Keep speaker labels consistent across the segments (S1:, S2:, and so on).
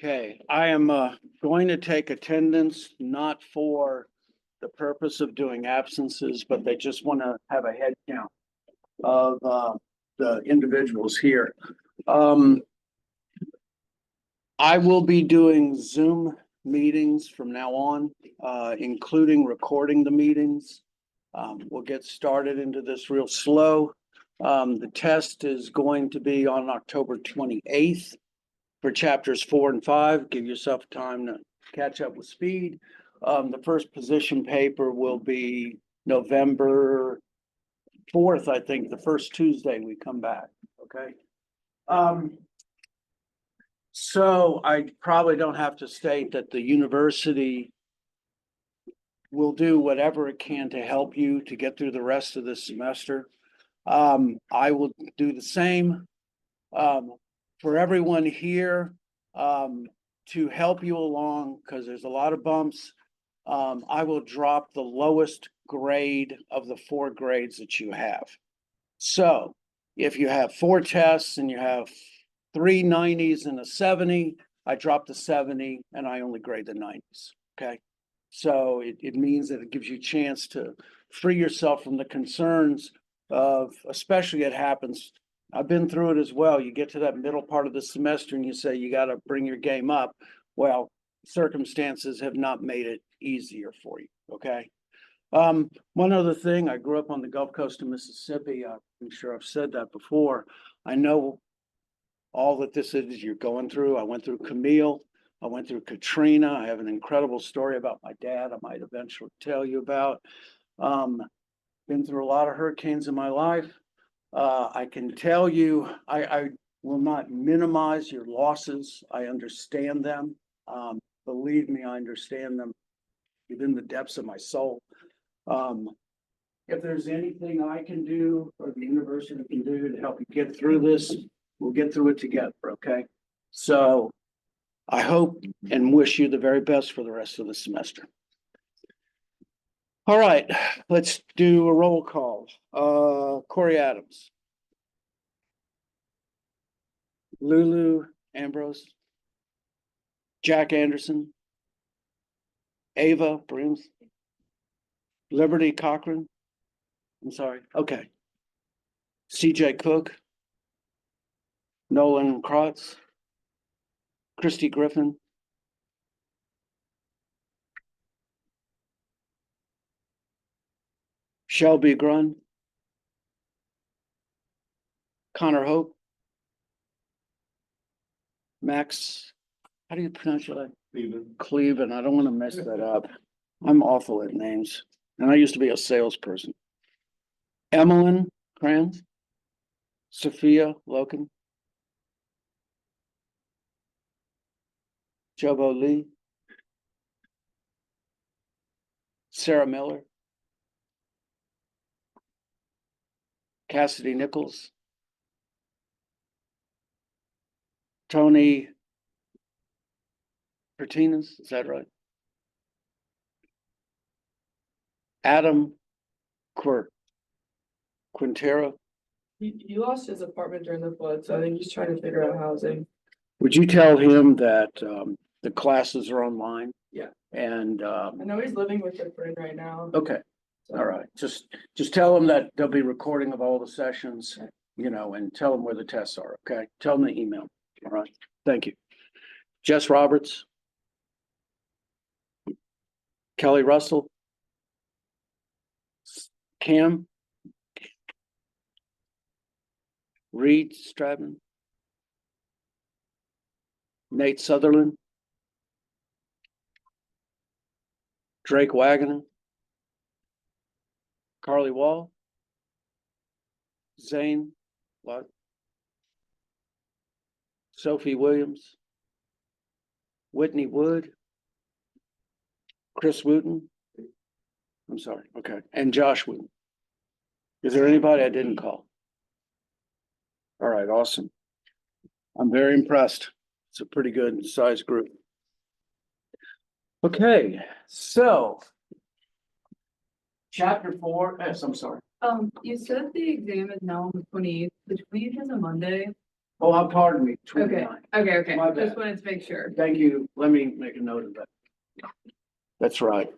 S1: Okay, I am going to take attendance, not for the purpose of doing absences, but they just want to have a head count of the individuals here. I will be doing Zoom meetings from now on, including recording the meetings. We'll get started into this real slow. The test is going to be on October 28th. For chapters 4 and 5, give yourself time to catch up with speed. The first position paper will be November 4th, I think, the first Tuesday we come back, okay? So I probably don't have to state that the university will do whatever it can to help you to get through the rest of this semester. I will do the same. For everyone here, to help you along, because there's a lot of bumps, I will drop the lowest grade of the 4 grades that you have. So if you have 4 tests and you have 3 90s and a 70, I drop the 70 and I only grade the 90s, okay? So it means that it gives you a chance to free yourself from the concerns of, especially it happens, I've been through it as well. You get to that middle part of the semester and you say you got to bring your game up. Well, circumstances have not made it easier for you, okay? One other thing, I grew up on the Gulf Coast of Mississippi. I'm sure I've said that before. I know all that this is you're going through. I went through Camille. I went through Katrina. I have an incredible story about my dad I might eventually tell you about. Been through a lot of hurricanes in my life. I can tell you, I will not minimize your losses. I understand them. Believe me, I understand them within the depths of my soul. If there's anything I can do or the university can do to help you get through this, we'll get through it together, okay? So I hope and wish you the very best for the rest of the semester. All right, let's do a roll call. Corey Adams. Lulu Ambrose. Jack Anderson. Ava Brooms. Liberty Cochran. I'm sorry. Okay. CJ Cook. Nolan Krotz. Christy Griffin. Shelby Grun. Connor Hope. Max, how do you pronounce your name? Cleveland. I don't want to mess that up. I'm awful at names. And I used to be a salesperson. Emmeline Kranz. Sophia Loken. Jobo Lee. Sarah Miller. Cassidy Nichols. Tony Martinez, is that right? Adam Quintero.
S2: He lost his apartment during the flood, so I think he's trying to figure out housing.
S1: Would you tell him that the classes are online?
S2: Yeah.
S1: And
S2: I know he's living with a friend right now.
S1: okay. All right. Just tell him that there'll be recording of all the sessions, you know, and tell him where the tests are. Okay. Tell him the email. All right. Thank you. Jess Roberts. Kelly Russell. Cam. Reed Stratman. Nate Sutherland. Drake Wagner. Carly Wall. Zane Lott. Sophie Williams. Whitney Wood. Chris Wooten. I'm sorry. Okay. And Josh Wooten. Is there anybody I didn't call? All right. Awesome. I'm very impressed. It's a pretty good sized group. Okay. So chapter 4. Yes, I'm sorry.
S3: You said the exam is now on the 28th. The 20th is a Monday.
S1: Oh, pardon me,
S2: Okay,
S1: 29.
S2: okay,
S1: My bad.
S2: just wanted to make sure.
S1: Thank you. Let me make a note of that. That's right.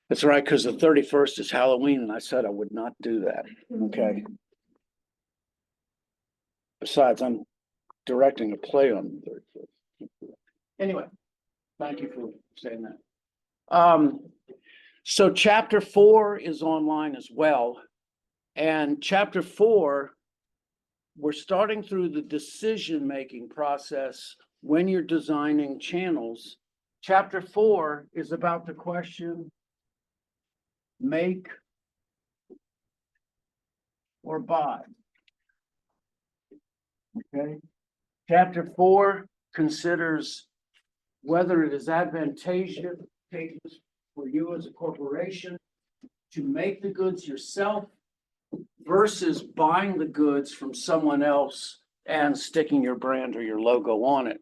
S1: That's right, because the 31st is Halloween and I said I would not do that. Okay. Besides, I'm directing a play on the 31st. Anyway, thank you for saying that. So chapter 4 is online as well. And chapter 4, we're starting through the decision-making process when you're designing channels. Chapter 4 is about the question, make or buy. Okay. Chapter 4 considers whether it is advantageous for you as a corporation to make the goods yourself versus buying the goods from someone else and sticking your brand or your logo on it.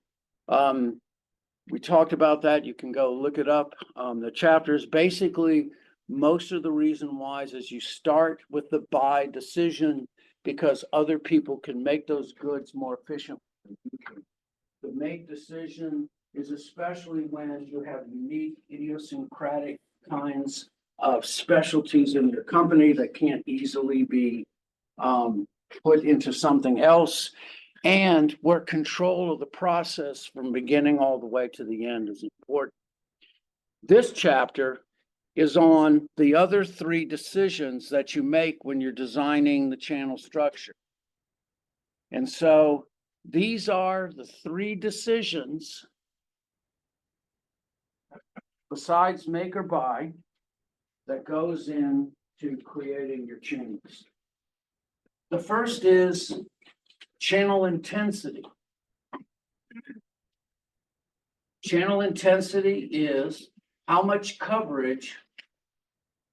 S1: We talked about that. You can go look it up. The chapters, basically, most of the reason why is you start with the buy decision because other people can make those goods more efficiently than you can. The make decision is especially when you have unique, idiosyncratic kinds of specialties in your company that can't easily be put into something else, and where control of the process from beginning all the way to the end is important. This chapter is on the other 3 decisions that you make when you're designing the channel structure. And so these are the 3 decisions besides make or buy that goes into creating your channels. The first is channel intensity. Channel intensity is how much coverage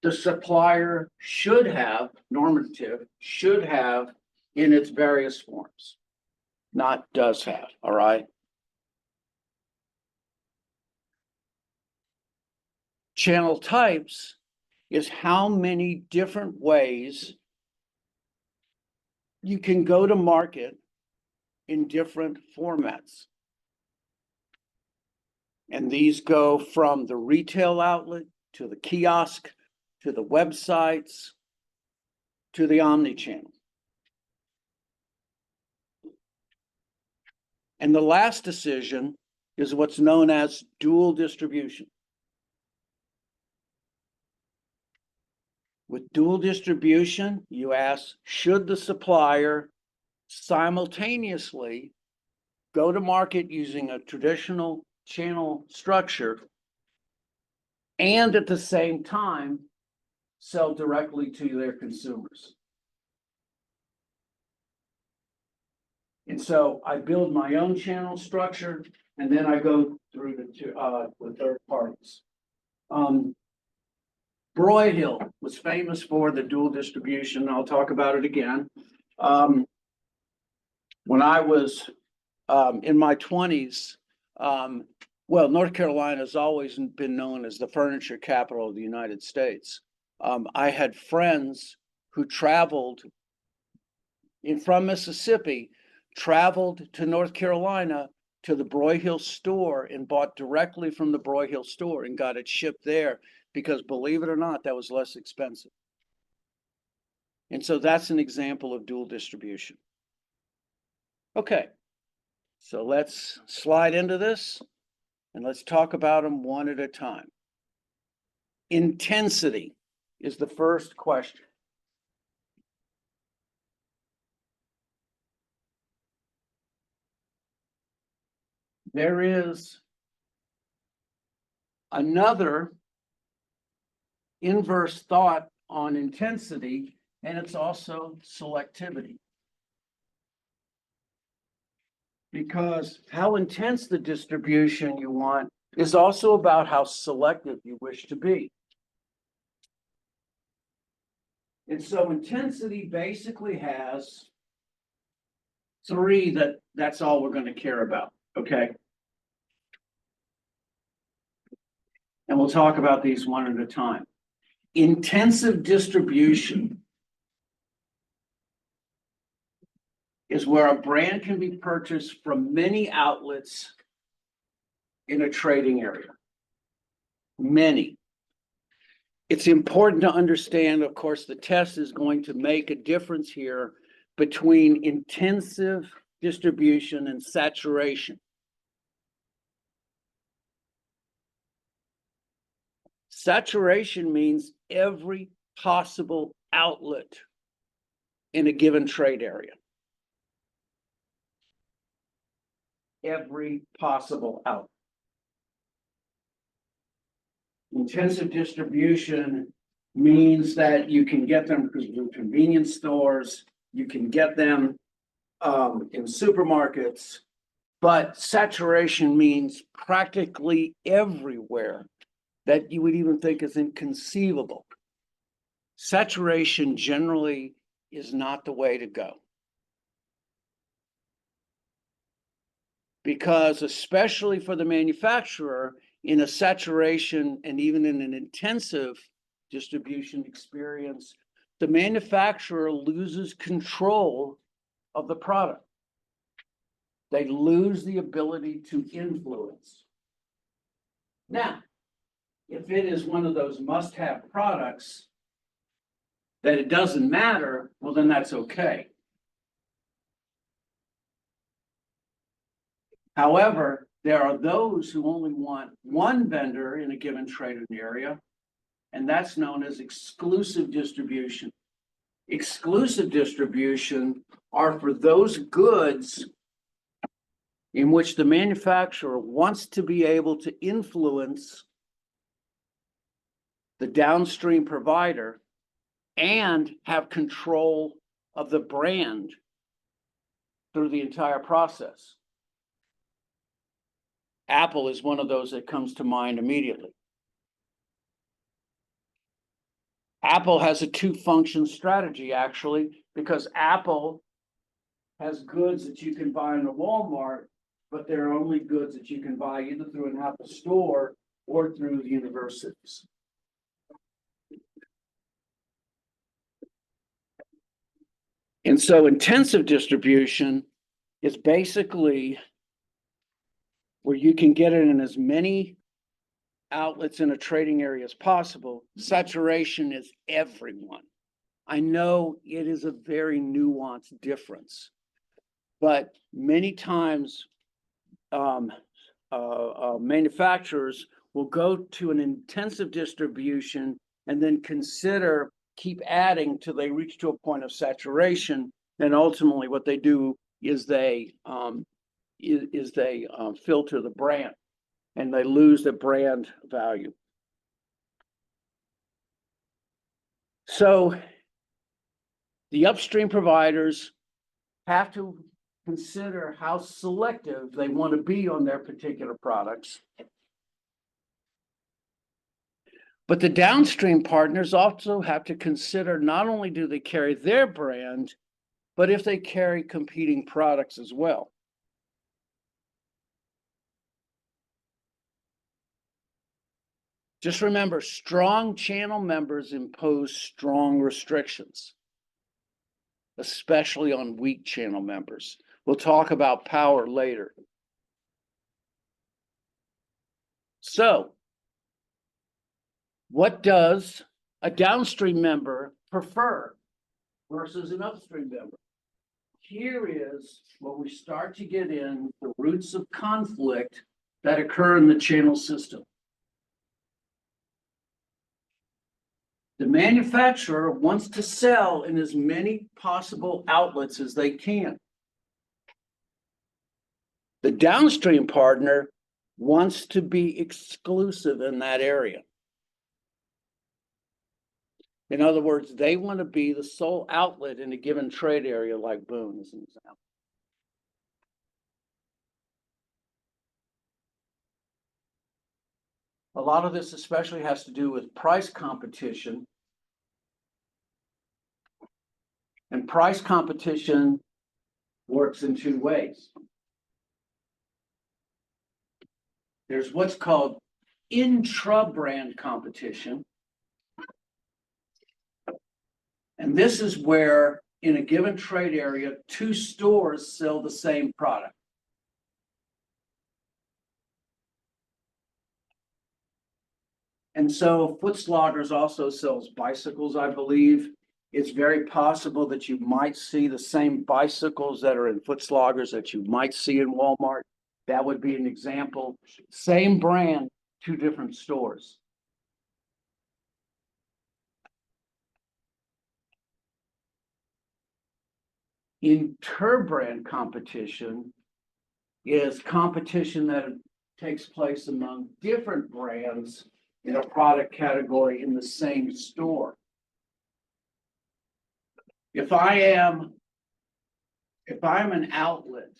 S1: the supplier should have, normative, should have in its various forms, not does have, all right? Channel types is how many different ways you can go to market in different formats. And these go from the retail outlet to the kiosk, to the websites, to the omni-channel. And the last decision is what's known as dual distribution. With dual distribution, you ask, should the supplier simultaneously go to market using a traditional channel structure and at the same time sell directly to their consumers? And so I build my own channel structure and then I go through the third parties. Broyhill was famous for the dual distribution. I'll talk about it again. When I was in my 20s, well, North Carolina has always been known as the furniture capital of the United States. I had friends who traveled from Mississippi, traveled to North Carolina to the Broyhill store and bought directly from the Broyhill store and got it shipped there because, believe it or not, that was less expensive. And so that's an example of dual distribution. Okay, so let's slide into this and let's talk about them one at a time. Intensity is the first question. There is another inverse thought on intensity, and it's also selectivity. Because how intense the distribution you want is also about how selective you wish to be. And so intensity basically has 3 that's all we're going to care about, okay? And we'll talk about these one at a time. Intensive distribution is where a brand can be purchased from many outlets in a trading area. Many. It's important to understand, of course, the test is going to make a difference here between intensive distribution and saturation. Saturation means every possible outlet in a given trade area. Every possible outlet. Intensive distribution means that you can get them through convenience stores, you can get them in supermarkets, but saturation means practically everywhere that you would even think is inconceivable. Saturation generally is not the way to go. Because especially for the manufacturer, in a saturation and even in an intensive distribution experience, the manufacturer loses control of the product. They lose the ability to influence. Now, if it is one of those must-have products that it doesn't matter, well, then that's okay. However, there are those who only want one vendor in a given trading area, and that's known as exclusive distribution. Exclusive distribution are for those goods in which the manufacturer wants to be able to influence the downstream provider and have control of the brand through the entire process. Apple is one of those that comes to mind immediately. Apple has a two-function strategy, actually, because Apple has goods that you can buy in a Walmart, but they're only goods that you can buy either through an Apple store or through the universities. And so intensive distribution is basically where you can get it in as many outlets in a trading area as possible. Saturation is everyone. I know it is a very nuanced difference, but many times manufacturers will go to an intensive distribution and then keep adding till they reach to a point of saturation. And ultimately what they do is they filter the brand and they lose the brand value. So the upstream providers have to consider how selective they want to be on their particular products. But the downstream partners also have to consider not only do they carry their brand, but if they carry competing products as well. Just remember, strong channel members impose strong restrictions, especially on weak channel members. We'll talk about power later. So, what does a downstream member prefer versus an upstream member? Here is where we start to get in the roots of conflict that occur in the channel system. The manufacturer wants to sell in as many possible outlets as they can. The downstream partner wants to be exclusive in that area. In other words, they want to be the sole outlet in a given trade area, like Boone as an example. A lot of this especially has to do with price competition. And price competition works in two ways. There's what's called intra-brand competition. And this is where in a given trade area, 2 stores sell the same product. And so Footsloggers also sells bicycles, I believe. It's very possible that you might see the same bicycles that are in Footsloggers that you might see in Walmart. That would be an example. Same brand, 2 different stores. Inter-brand competition is competition that takes place among different brands in a product category in the same store. If I'm an outlet,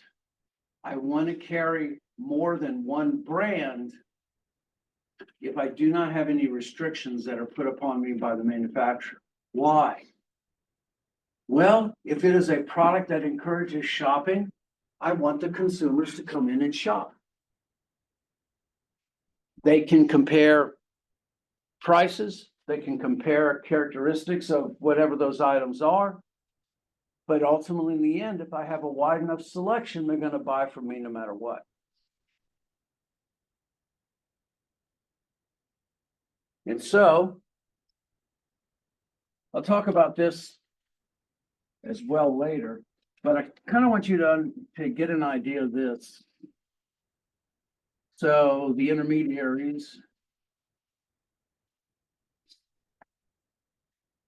S1: I want to carry more than one brand if I do not have any restrictions that are put upon me by the manufacturer. Why? Well, if it is a product that encourages shopping, I want the consumers to come in and shop. They can compare prices, they can compare characteristics of whatever those items are. But ultimately, in the end, if I have a wide enough selection, they're going to buy from me no matter what. And so I'll talk about this as well later, but I kind of want you to get an idea of this. So the intermediaries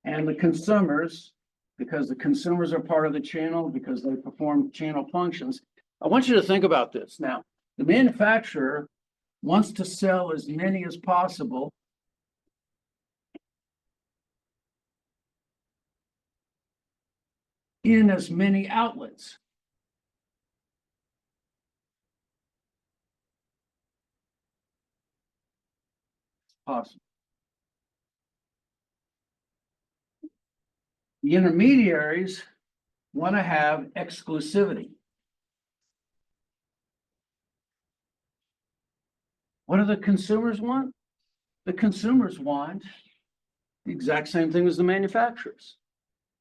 S1: and the consumers, because the consumers are part of the channel, because they perform channel functions. I want you to think about this. Now, the manufacturer wants to sell as many as possible in as many outlets. Possible. The intermediaries want to have exclusivity. What do the consumers want? The consumers want the exact same thing as the manufacturers.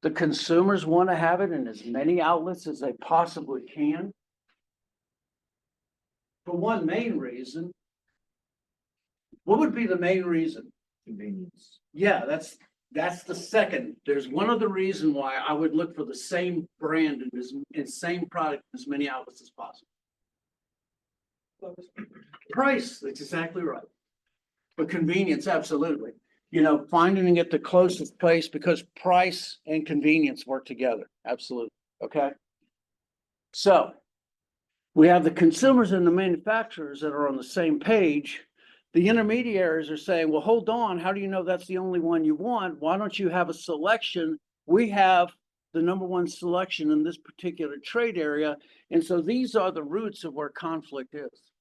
S1: The consumers want to have it in as many outlets as they possibly can. For one main reason. What would be the main reason?
S2: Convenience.
S1: Yeah, that's the second. There's one other reason why I would look for the same brand and same product in as many outlets as possible. Price, that's exactly right. But convenience, absolutely. You know, finding it the closest place, because price and convenience work together. Absolutely. Okay. So we have the consumers and the manufacturers that are on the same page. The intermediaries are saying, well, hold on. How do you know that's the only one you want? Why don't you have a selection? We have the number one selection in this particular trade area. And so these are the roots of where conflict is.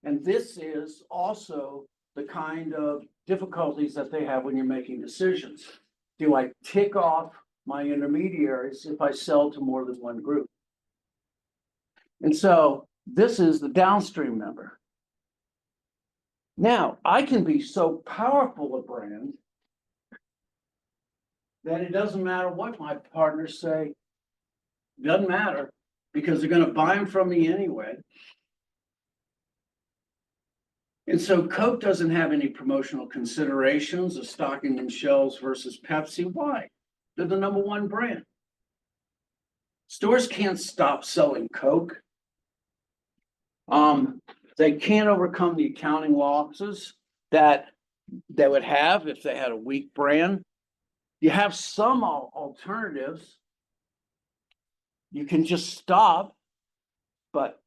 S1: And this is also the kind of difficulties that they have when you're making decisions. Do I tick off my intermediaries if I sell to more than one group? And so this is the downstream member. Now, I can be so powerful a brand that it doesn't matter what my partners say. It doesn't matter, because they're going to buy them from me anyway. And so Coke doesn't have any promotional considerations of stocking them shelves versus Pepsi. Why? They're the number one brand. Stores can't stop selling Coke. They can't overcome the accounting losses that they would have if they had a weak brand. You have some alternatives. You can just stop, but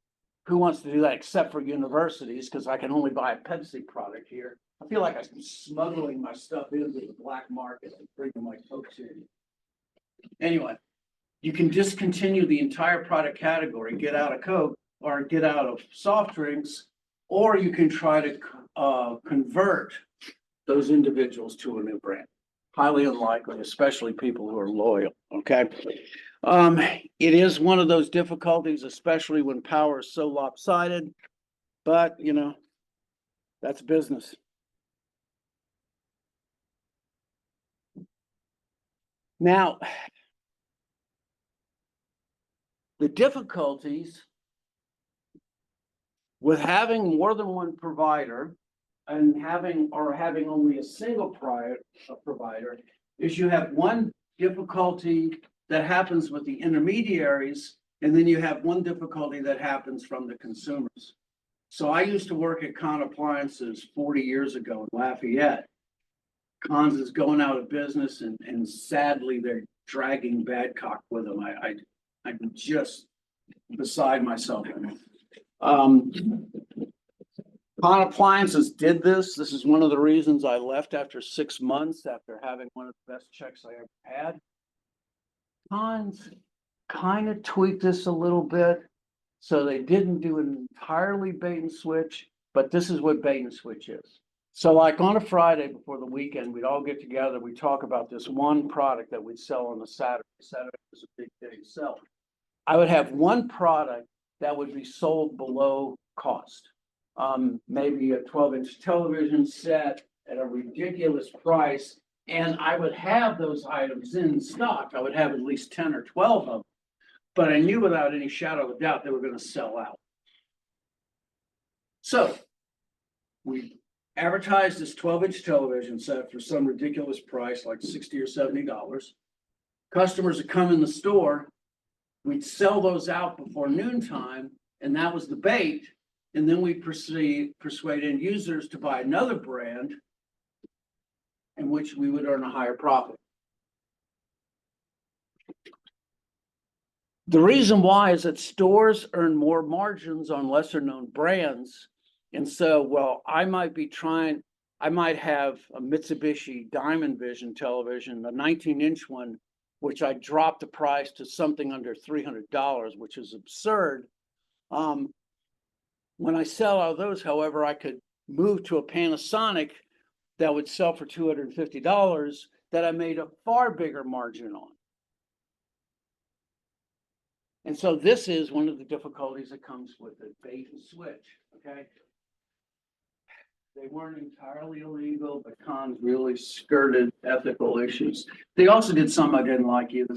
S1: who wants to do that except for universities? Because I can only buy a Pepsi product here. I feel like I'm smuggling my stuff into the black market and bringing my Coke in. Anyway, you can discontinue the entire product category, get out of Coke or get out of soft drinks, or you can try to convert those individuals to a new brand. Highly unlikely, especially people who are loyal. Okay. It is one of those difficulties, especially when power is so lopsided, but you know, that's business. Now, The difficulties with having more than one provider and having only a single provider is you have one difficulty that happens with the intermediaries, and then you have one difficulty that happens from the consumers. So I used to work at Con Appliances 40 years ago in Lafayette. Cons is going out of business, and sadly they're dragging Badcock with them. I'm just beside myself. Con Appliances did this. This is one of the reasons I left after 6 months after having one of the best checks I ever had. Cons kind of tweaked this a little bit. So they didn't do an entirely bait and switch, but this is what bait and switch is. So like on a Friday before the weekend, we'd all get together, we talk about this one product that we'd sell on a Saturday. Saturday was a big day to sell. I would have one product that would be sold below cost. Maybe a 12-inch television set at a ridiculous price. And I would have those items in stock. I would have at least 10 or 12 of them. But I knew without any shadow of a doubt they were going to sell out. So we advertised this 12-inch television set for some ridiculous price, like $60 or $70. Customers would come in the store. We'd sell those out before noontime, and that was the bait. And then we persuade end users to buy another brand in which we would earn a higher profit. The reason why is that stores earn more margins on lesser known brands. And so, well, I might have a Mitsubishi Diamond Vision television, a 19-inch one, which I dropped the price to something under $300, which is absurd. When I sell out of those, however, I could move to a Panasonic that would sell for $250 that I made a far bigger margin on. And so this is one of the difficulties that comes with the bait and switch, okay? They weren't entirely illegal, but cons really skirted ethical issues. They also did something I didn't like either.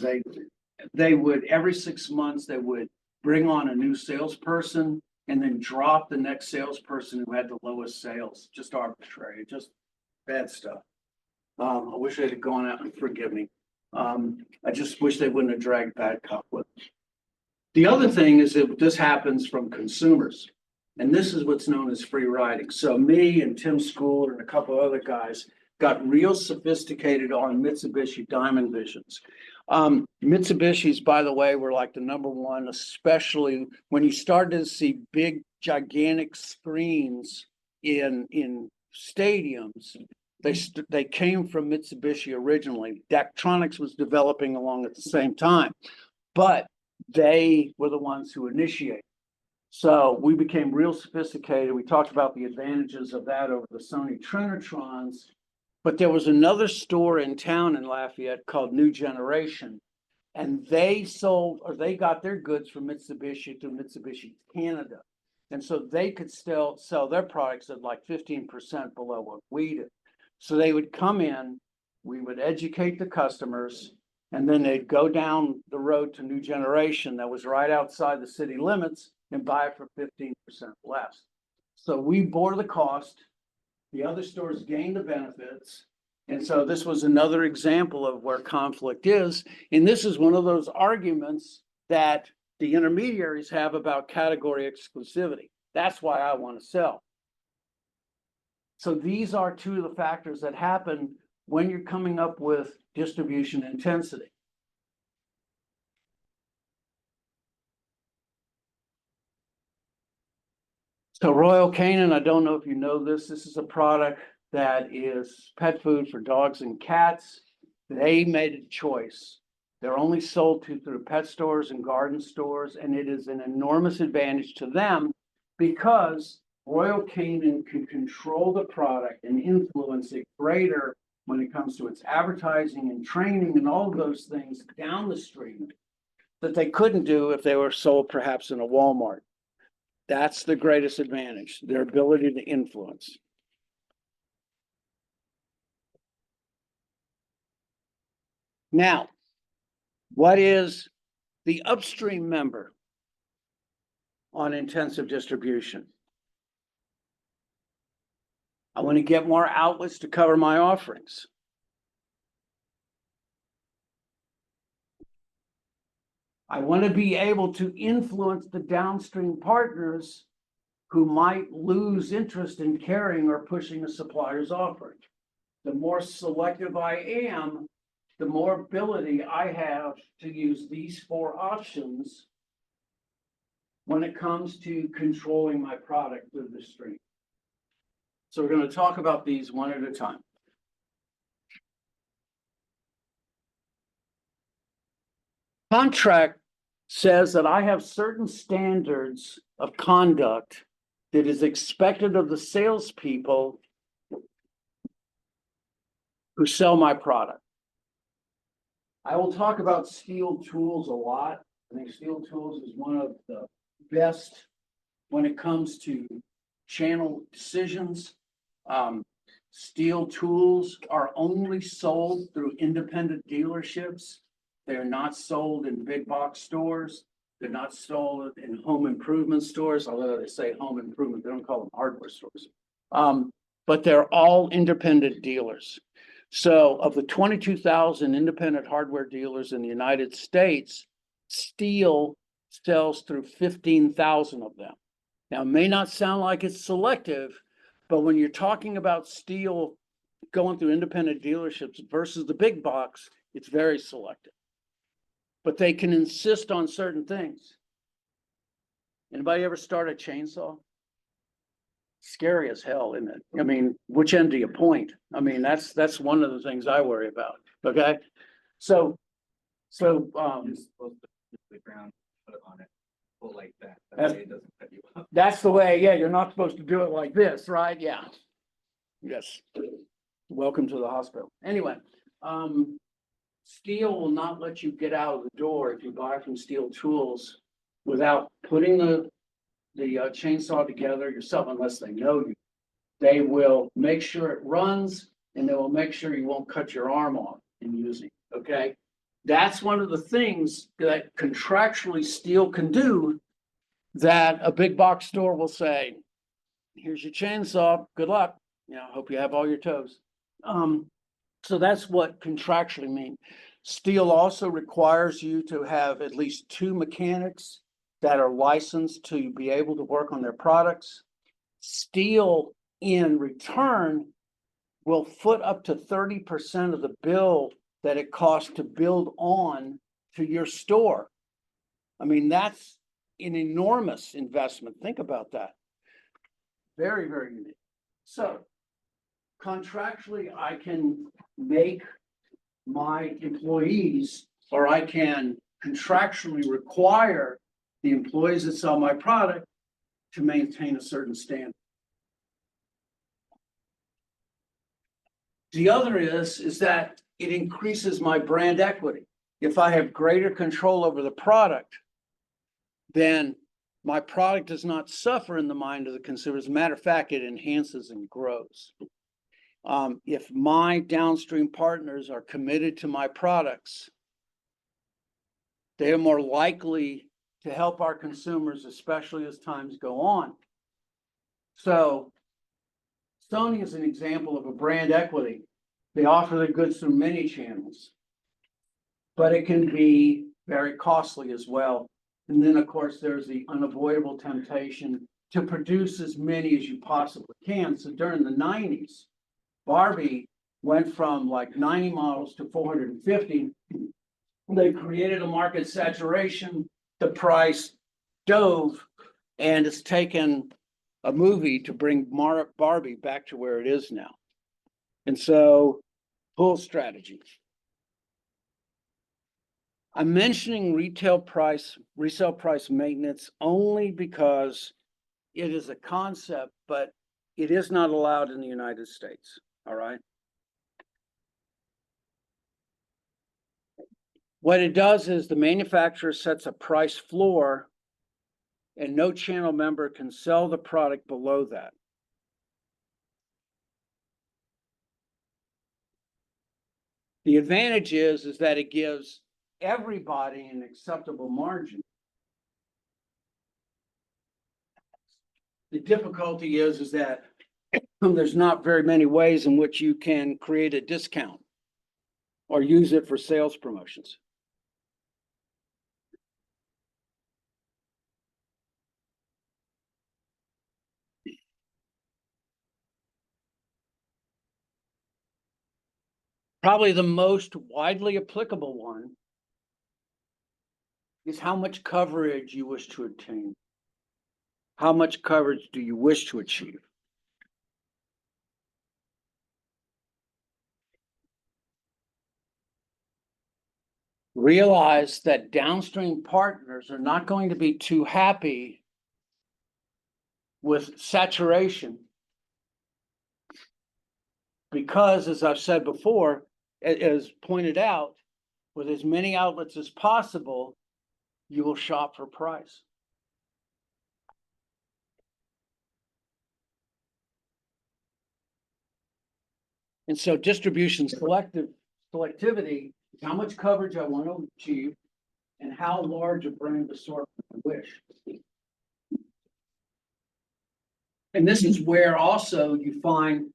S1: They would, every 6 months, they would bring on a new salesperson and then drop the next salesperson who had the lowest sales. Just arbitrary, just bad stuff. I wish they'd have gone out and forgive me. I just wish they wouldn't have dragged Badcock with them. The other thing is that this happens from consumers, and this is what's known as free riding. So me and Tim School and a couple other guys got real sophisticated on Mitsubishi Diamond Visions. Mitsubishis, by the way, were like the number one, especially when you started to see big, gigantic screens in stadiums. They came from Mitsubishi originally. Daktronics was developing along at the same time, but they were the ones who initiated. So we became real sophisticated. We talked about the advantages of that over the Sony Trinitrons. But there was another store in town in Lafayette called New Generation, and they got their goods from Mitsubishi through Mitsubishi Canada. And so they could still sell their products at like 15% below what we did. So they would come in, we would educate the customers, and then they'd go down the road to New Generation that was right outside the city limits and buy it for 15% less. So we bore the cost. The other stores gained the benefits. And so this was another example of where conflict is. And this is one of those arguments that the intermediaries have about category exclusivity. That's why I want to sell. So these are two of the factors that happen when you're coming up with distribution intensity. So Royal Canin, I don't know if you know this. This is a product that is pet food for dogs and cats. They made a choice. They're only sold through pet stores and garden stores, and it is an enormous advantage to them because Royal Canin can control the product and influence it greater when it comes to its advertising and training and all of those things down the street that they couldn't do if they were sold perhaps in a Walmart. That's the greatest advantage, their ability to influence. Now, what is the upstream member? on intensive distribution. I want to get more outlets to cover my offerings. I want to be able to influence the downstream partners who might lose interest in carrying or pushing a supplier's offering. The more selective I am, the more ability I have to use these 4 options when it comes to controlling my product through the stream. So we're going to talk about these one at a time. Contract says that I have certain standards of conduct that is expected of the salespeople who sell my product. I will talk about steel tools a lot. I think steel tools is one of the best when it comes to channel decisions. Steel tools are only sold through independent dealerships. They're not sold in big box stores. They're not sold in home improvement stores, although they say home improvement, they don't call them hardware stores. But they're all independent dealers. So of the 22,000 independent hardware dealers in the United States, steel sells through 15,000 of them. Now, it may not sound like it's selective, but when you're talking about steel going through independent dealerships versus the big box, it's very selective. But they can insist on certain things. Anybody ever start a chainsaw? Scary as hell, isn't it? I mean, which end do you point? I mean, that's one of the things I worry about. Okay, so
S3: You're supposed to hit the ground, put it on it, pull like that. That way it doesn't cut you up.
S1: that's the way. Yeah, you're not supposed to do it like this, right? Yeah. Yes. Welcome to the hospital. Anyway, steel will not let you get out of the door if you buy from Steel Tools without putting the chainsaw together yourself, unless they know you. They will make sure it runs, and they will make sure you won't cut your arm off in using it, okay? That's one of the things that contractually steel can do that a big box store will say, here's your chainsaw, good luck. Hope you have all your toes. So that's what contractually mean. Steel also requires you to have at least 2 mechanics that are licensed to be able to work on their products. Steel, in return, will foot up to 30% of the bill that it costs to build on to your store. I mean, that's an enormous investment. Think about that. Very, very unique. So contractually, I can make my employees, or I can contractually require the employees that sell my product to maintain a certain standard. The other is that it increases my brand equity. If I have greater control over the product, then my product does not suffer in the mind of the consumer. As a matter of fact, it enhances and grows. If my downstream partners are committed to my products, they are more likely to help our consumers, especially as times go on. So Sony is an example of a brand equity. They offer their goods through many channels, but it can be very costly as well. And then, of course, there's the unavoidable temptation to produce as many as you possibly can. So during the 90s, Barbie went from like 90 models to 450. They created a market saturation. The price dove, and it's taken a movie to bring Barbie back to where it is now. And so, pull strategy. I'm mentioning resale price maintenance only because it is a concept, but it is not allowed in the United States. All right. What it does is the manufacturer sets a price floor, and no channel member can sell the product below that. The advantage is that it gives everybody an acceptable margin. the difficulty is that there's not very many ways in which you can create a discount or use it for sales promotions. Probably the most widely applicable one is how much coverage you wish to obtain. How much coverage do you wish to achieve? Realize that downstream partners are not going to be too happy with saturation because, as I've said before, as pointed out, with as many outlets as possible, you will shop for price. And so distribution selectivity is how much coverage I want to achieve and how large a brand assortment I wish. And this is where also you find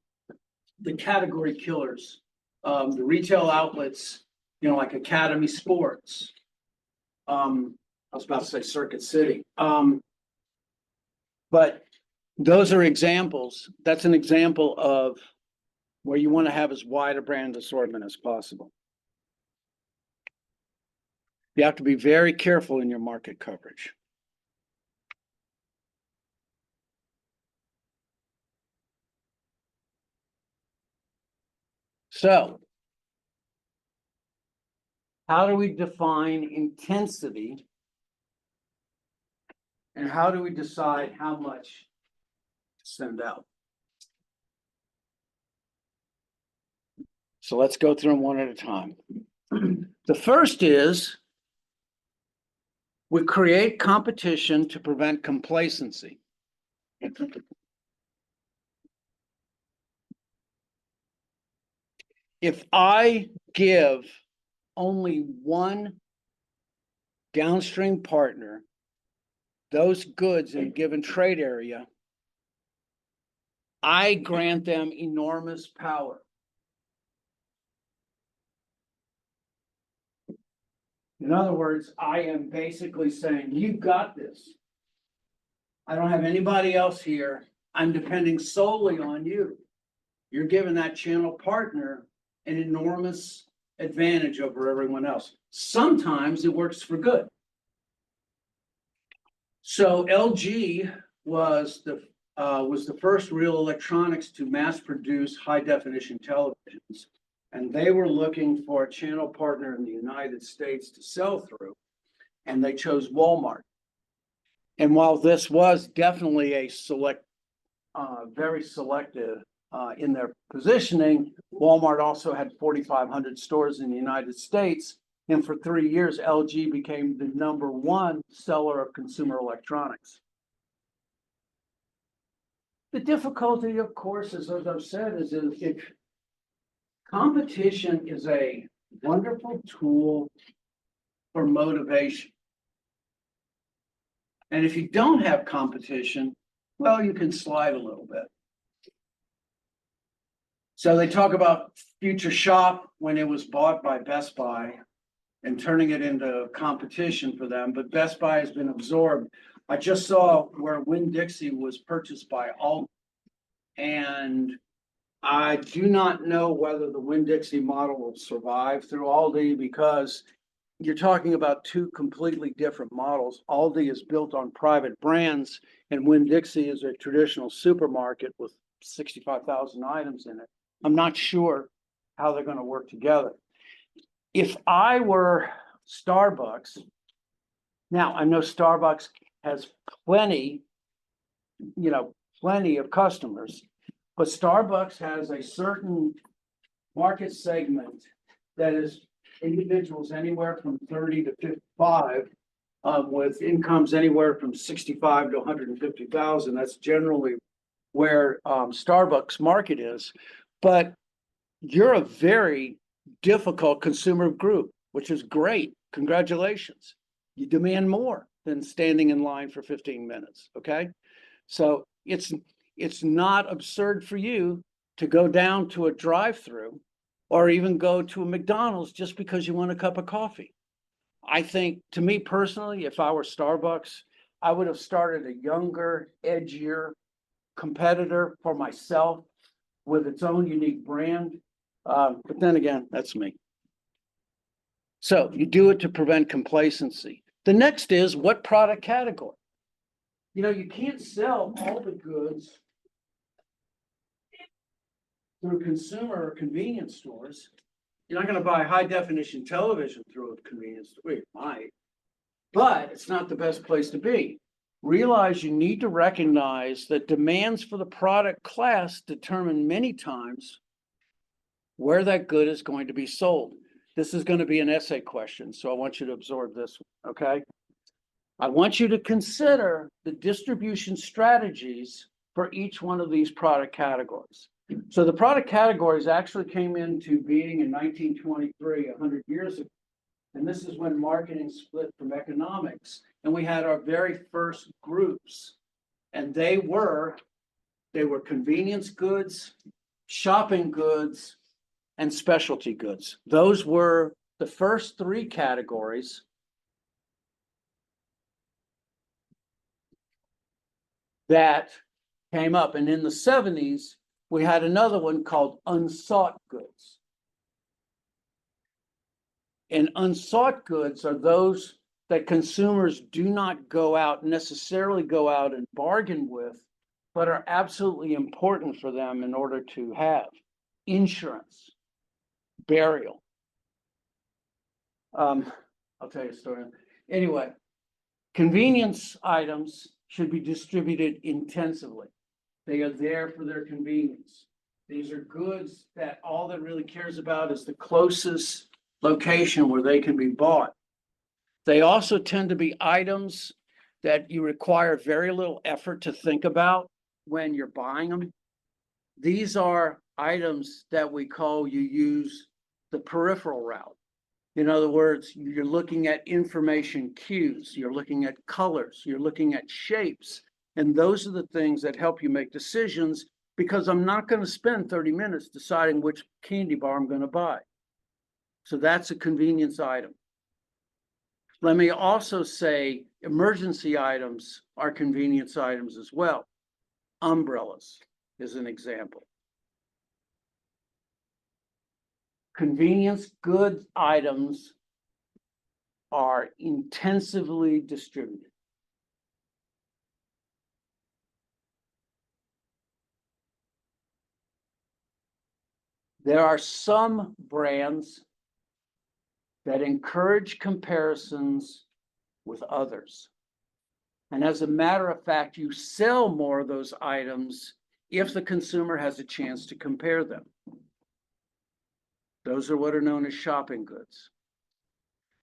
S1: the category killers, the retail outlets, like Academy Sports. I was about to say Circuit City. But those are examples. That's an example of where you want to have as wide a brand assortment as possible. You have to be very careful in your market coverage. So, how do we define intensity? And how do we decide how much to send out? So let's go through them one at a time. The first is we create competition to prevent complacency. If I give only one downstream partner those goods in a given trade area, I grant them enormous power. In other words, I am basically saying, you've got this. I don't have anybody else here. I'm depending solely on you. You're giving that channel partner an enormous advantage over everyone else. Sometimes it works for good. So LG was the first real electronics to mass produce high definition televisions. And they were looking for a channel partner in the United States to sell through, and they chose Walmart. And while this was definitely a very selective in their positioning, Walmart also had 4,500 stores in the United States. And for 3 years, LG became the #1 seller of consumer electronics. The difficulty, of course, as I've said, is if competition is a wonderful tool for motivation. And if you don't have competition, well, you can slide a little bit. So they talk about Future Shop when it was bought by Best Buy and turning it into competition for them, but Best Buy has been absorbed. I just saw where Winn-Dixie was purchased by Aldi, and I do not know whether the Winn-Dixie model will survive through Aldi because you're talking about two completely different models. Aldi is built on private brands, and Winn-Dixie is a traditional supermarket with 65,000 items in it. I'm not sure how they're going to work together. If I were Starbucks, now I know Starbucks has plenty of customers, but Starbucks has a certain market segment that is individuals anywhere from 30 to 55, with incomes anywhere from 65 to 150,000. That's generally where Starbucks market is. But you're a very difficult consumer group, which is great. Congratulations. You demand more than standing in line for 15 minutes. Okay. So it's not absurd for you to go down to a drive-through or even go to a McDonald's just because you want a cup of coffee. I think, to me personally, if I were Starbucks, I would have started a younger, edgier competitor for myself with its own unique brand. But then again, that's me. So you do it to prevent complacency. The next is what product category? You know, you can't sell all the goods through consumer or convenience stores. You're not going to buy high definition television through a convenience store. You might, but it's not the best place to be. Realize you need to recognize that demands for the product class determine many times where that good is going to be sold. This is going to be an essay question, so I want you to absorb this one, okay? I want you to consider the distribution strategies for each one of these product categories. So the product categories actually came into being in 1923, 100 years ago. And this is when marketing split from economics. And we had our very first groups. And they were convenience goods, shopping goods, and specialty goods. Those were the first three categories that came up. And in the 70s, we had another one called unsought goods. And unsought goods are those that consumers do not necessarily go out and bargain with, but are absolutely important for them in order to have insurance, burial. I'll tell you a story. Anyway, convenience items should be distributed intensively. They are there for their convenience. These are goods that all that really cares about is the closest location where they can be bought. They also tend to be items that you require very little effort to think about when you're buying them. These are items that we call, you use the peripheral route. In other words, you're looking at information cues, you're looking at colors, you're looking at shapes. And those are the things that help you make decisions, because I'm not going to spend 30 minutes deciding which candy bar I'm going to buy. So that's a convenience item. Let me also say emergency items are convenience items as well. Umbrellas is an example. Convenience goods items are intensively distributed. There are some brands that encourage comparisons with others. And as a matter of fact, you sell more of those items if the consumer has a chance to compare them. Those are what are known as shopping goods.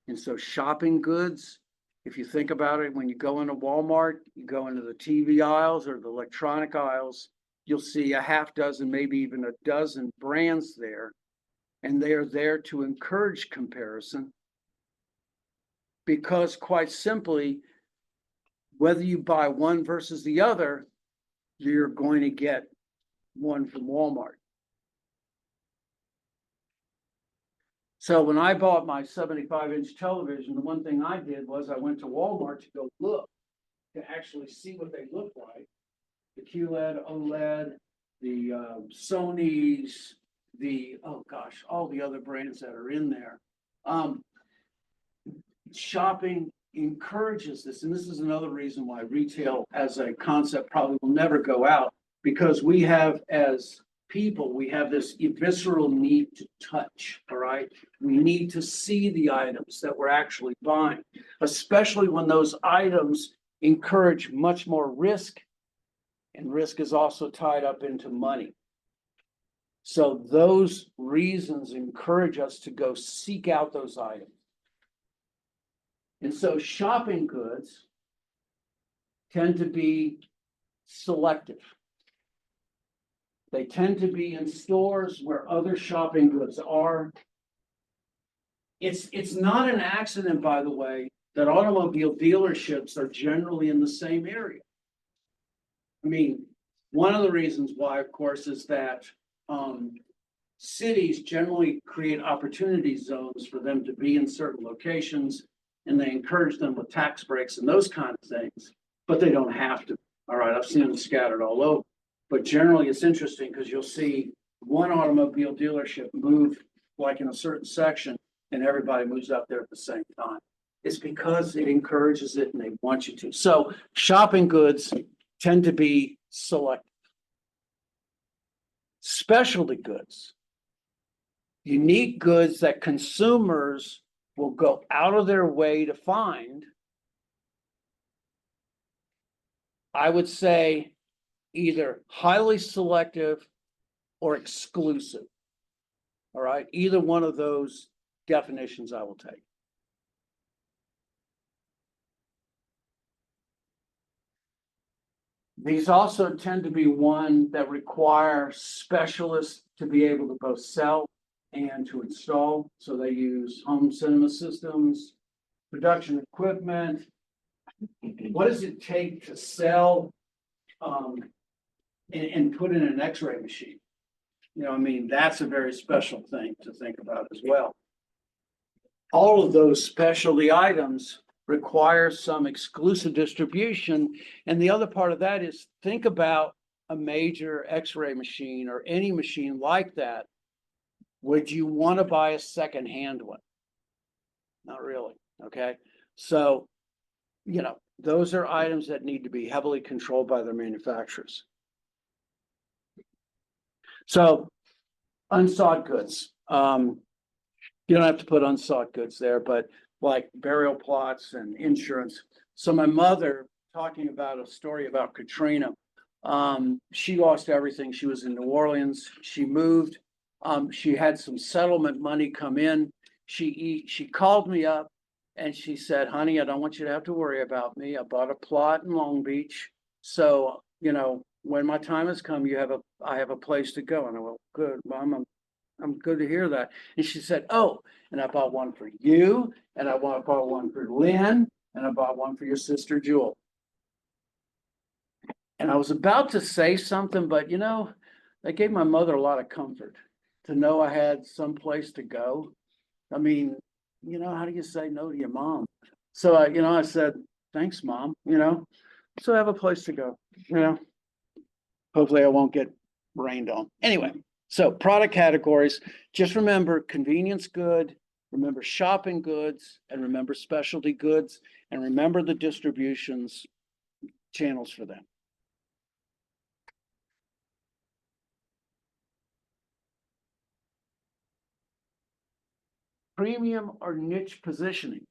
S1: And so shopping goods, if you think about it, when you go into Walmart, you go into the TV aisles or the electronic aisles, you'll see a half dozen, maybe even a dozen brands there. And they are there to encourage comparison, because quite simply, whether you buy one versus the other, you're going to get one from Walmart. So when I bought my 75-inch television, the one thing I did was I went to Walmart to go look, to actually see what they look like. The QLED, OLED, the Sony's, all the other brands that are in there. Shopping encourages this, and this is another reason why retail as a concept probably will never go out, because we have, as people, we have this visceral need to touch, all right? We need to see the items that we're actually buying, especially when those items encourage much more risk, and risk is also tied up into money. So those reasons encourage us to go seek out those items. And so shopping goods tend to be selective. They tend to be in stores where other shopping goods are. It's not an accident, by the way, that automobile dealerships are generally in the same area. I mean, one of the reasons why, of course, is that, cities generally create opportunity zones for them to be in certain locations. And they encourage them with tax breaks and those kind of things, but they don't have to. All right, I've seen them scattered all over. But generally, it's interesting because you'll see one automobile dealership move like in a certain section and everybody moves up there at the same time. It's because it encourages it and they want you to. So shopping goods tend to be selective. Specialty goods, unique goods that consumers will go out of their way to find, I would say either highly selective or exclusive. All right, either one of those definitions I will take. These also tend to be one that require specialists to be able to both sell and to install. So they use home cinema systems, production equipment. What does it take to sell and put in an X-ray machine? You know, I mean, that's a very special thing to think about as well. All of those specialty items require some exclusive distribution. And the other part of that is think about a major X-ray machine or any machine like that. Would you want to buy a secondhand one? Not really. Okay. So, you know, those are items that need to be heavily controlled by their manufacturers. So unsought goods. You don't have to put unsought goods there, but like burial plots and insurance. So my mother, talking about a story about Katrina, she lost everything. She was in New Orleans. She moved. She had some settlement money come in. She called me up and she said, honey, I don't want you to have to worry about me. I bought a plot in Long Beach. So, you know, when my time has come, I have a place to go. And I went, good, Mom, I'm good to hear that. And she said, oh, and I bought one for you, and I bought one for Lynn, and I bought one for your sister Jewel. And I was about to say something, but you know, that gave my mother a lot of comfort to know I had some place to go. I mean, you know, how do you say no to your mom? So I said, thanks, Mom, so I have a place to go, hopefully I won't get rained on. Anyway, so product categories, just remember convenience good, remember shopping goods, and remember specialty goods, and remember the distributions channels for them. Premium or niche positioning.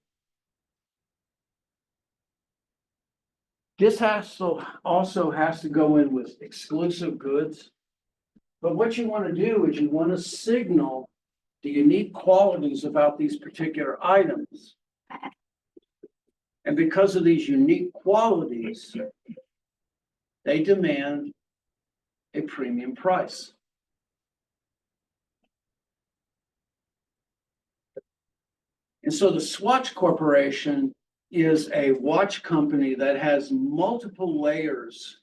S1: This also has to go in with exclusive goods. But what you want to do is you want to signal the unique qualities about these particular items. And because of these unique qualities, they demand a premium price. And so the Swatch Corporation is a watch company that has multiple layers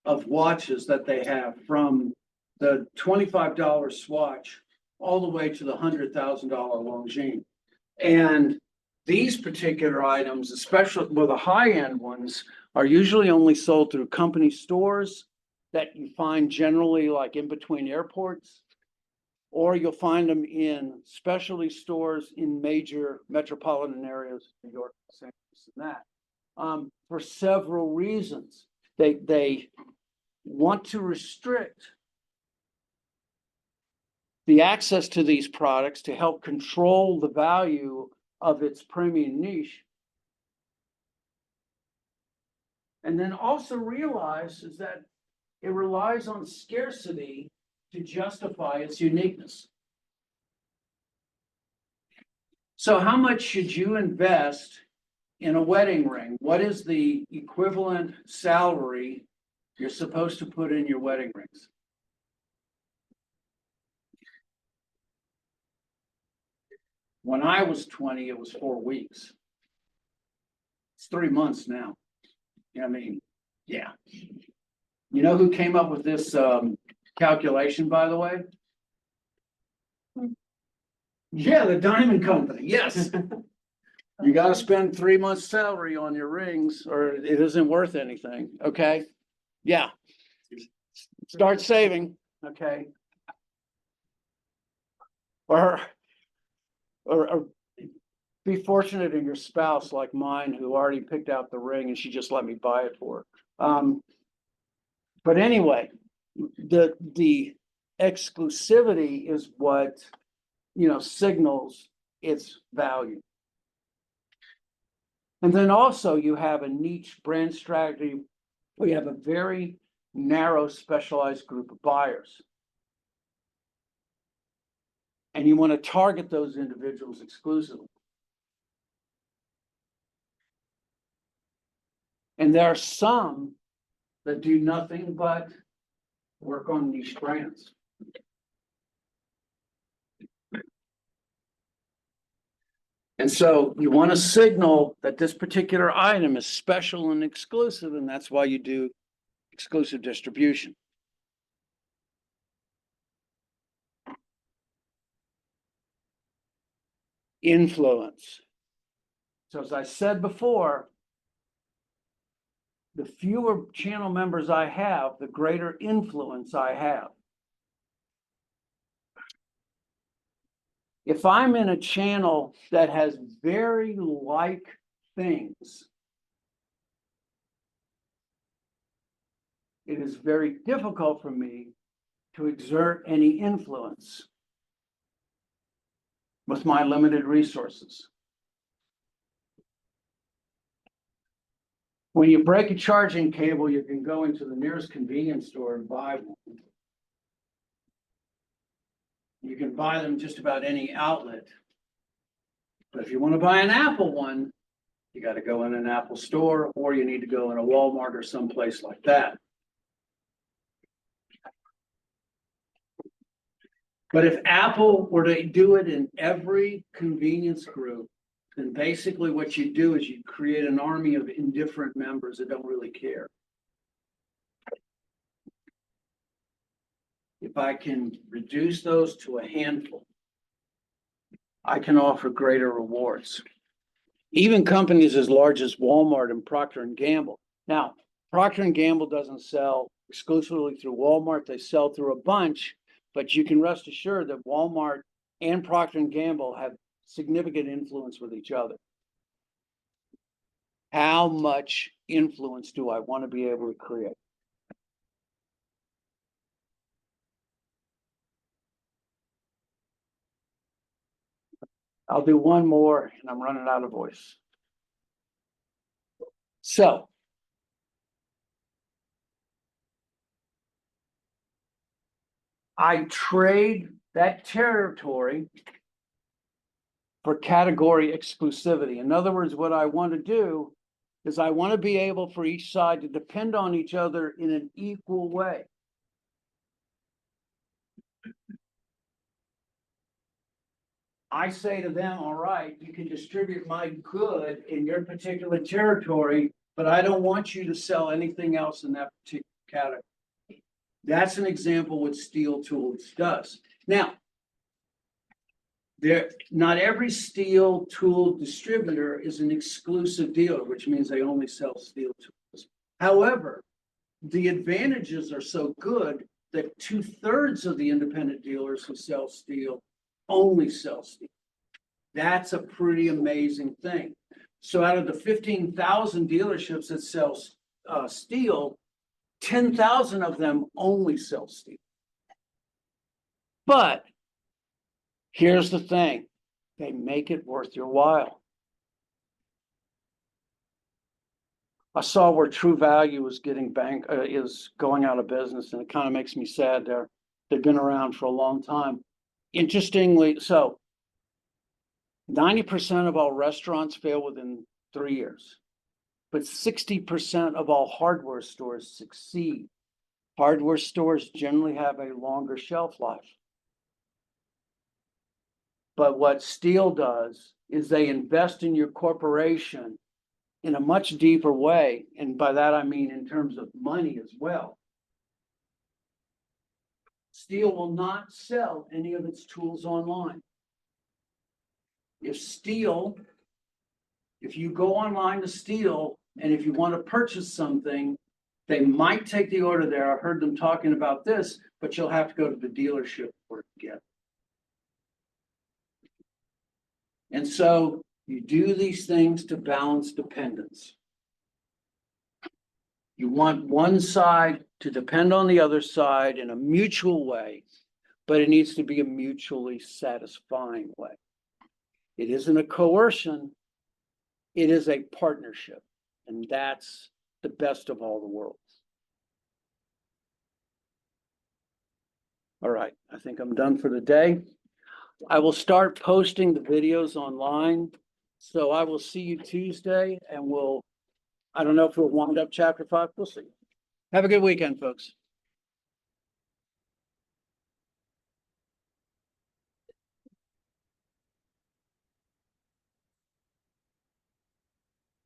S1: of watches that they have, from the $25 Swatch all the way to the $100,000 Longines. And these particular items, especially well, the high-end ones, are usually only sold through company stores that you find generally like in between airports, or you'll find them in specialty stores in major metropolitan areas, New York, St. Louis, and that, for several reasons. They want to restrict the access to these products to help control the value of its premium niche. And then also realize is that it relies on scarcity to justify its uniqueness. So how much should you invest in a wedding ring? What is the equivalent salary you're supposed to put in your wedding rings? When I was 20, it was 4 weeks. It's 3 months now. I mean, yeah. You know who came up with this calculation, by the way? Yeah, the Diamond Company, yes. You gotta spend 3 months' salary on your rings or it isn't worth anything, okay? Yeah. Start saving, okay? Or be fortunate in your spouse like mine who already picked out the ring and she just let me buy it for her. But anyway, the exclusivity is what, signals its value. And then also you have a niche brand strategy. We have a very narrow specialized group of buyers. And you want to target those individuals exclusively. And there are some that do nothing but work on niche brands. And so you want to signal that this particular item is special and exclusive, and that's why you do exclusive distribution. Influence. So as I said before, the fewer channel members I have, the greater influence I have. If I'm in a channel that has very like things, it is very difficult for me to exert any influence with my limited resources. When you break a charging cable, you can go into the nearest convenience store and buy one. You can buy them just about any outlet. But if you want to buy an Apple one, you got to go in an Apple store or you need to go in a Walmart or someplace like that. But if Apple were to do it in every convenience group, then basically what you do is you create an army of indifferent members that don't really care. If I can reduce those to a handful, I can offer greater rewards. Even companies as large as Walmart and Procter & Gamble. Now, Procter & Gamble doesn't sell exclusively through Walmart. They sell through a bunch, but you can rest assured that Walmart and Procter & Gamble have significant influence with each other. How much influence do I want to be able to create? I'll do one more and I'm running out of voice. So, I trade that territory for category exclusivity. In other words, what I want to do is I want to be able for each side to depend on each other in an equal way. I say to them, all right, you can distribute my good in your particular territory, but I don't want you to sell anything else in that particular category. That's an example what Steel Tools does. Now, not every steel tool distributor is an exclusive dealer, which means they only sell steel tools. However, the advantages are so good that 2/3 of the independent dealers who sell steel only sell steel. That's a pretty amazing thing. So out of the 15,000 dealerships that sell steel, 10,000 of them only sell steel. But here's the thing, they make it worth your while. I saw where True Value is is going out of business, and it kind of makes me sad. They've been around for a long time. Interestingly, so 90% of all restaurants fail within 3 years, but 60% of all hardware stores succeed. Hardware stores generally have a longer shelf life. But what steel does is they invest in your corporation in a much deeper way. And by that, I mean in terms of money as well. Steel will not sell any of its tools online. If you go online to Steel, and if you want to purchase something, they might take the order there. I heard them talking about this, but you'll have to go to the dealership for it to get. And so you do these things to balance dependence. You want one side to depend on the other side in a mutual way, but it needs to be a mutually satisfying way. It isn't a coercion, it is a partnership, and that's the best of all the worlds. All right, I think I'm done for the day. I will start posting the videos online. So I will see you Tuesday and I don't know if we'll wind up chapter 5. We'll see. Have a good weekend, folks.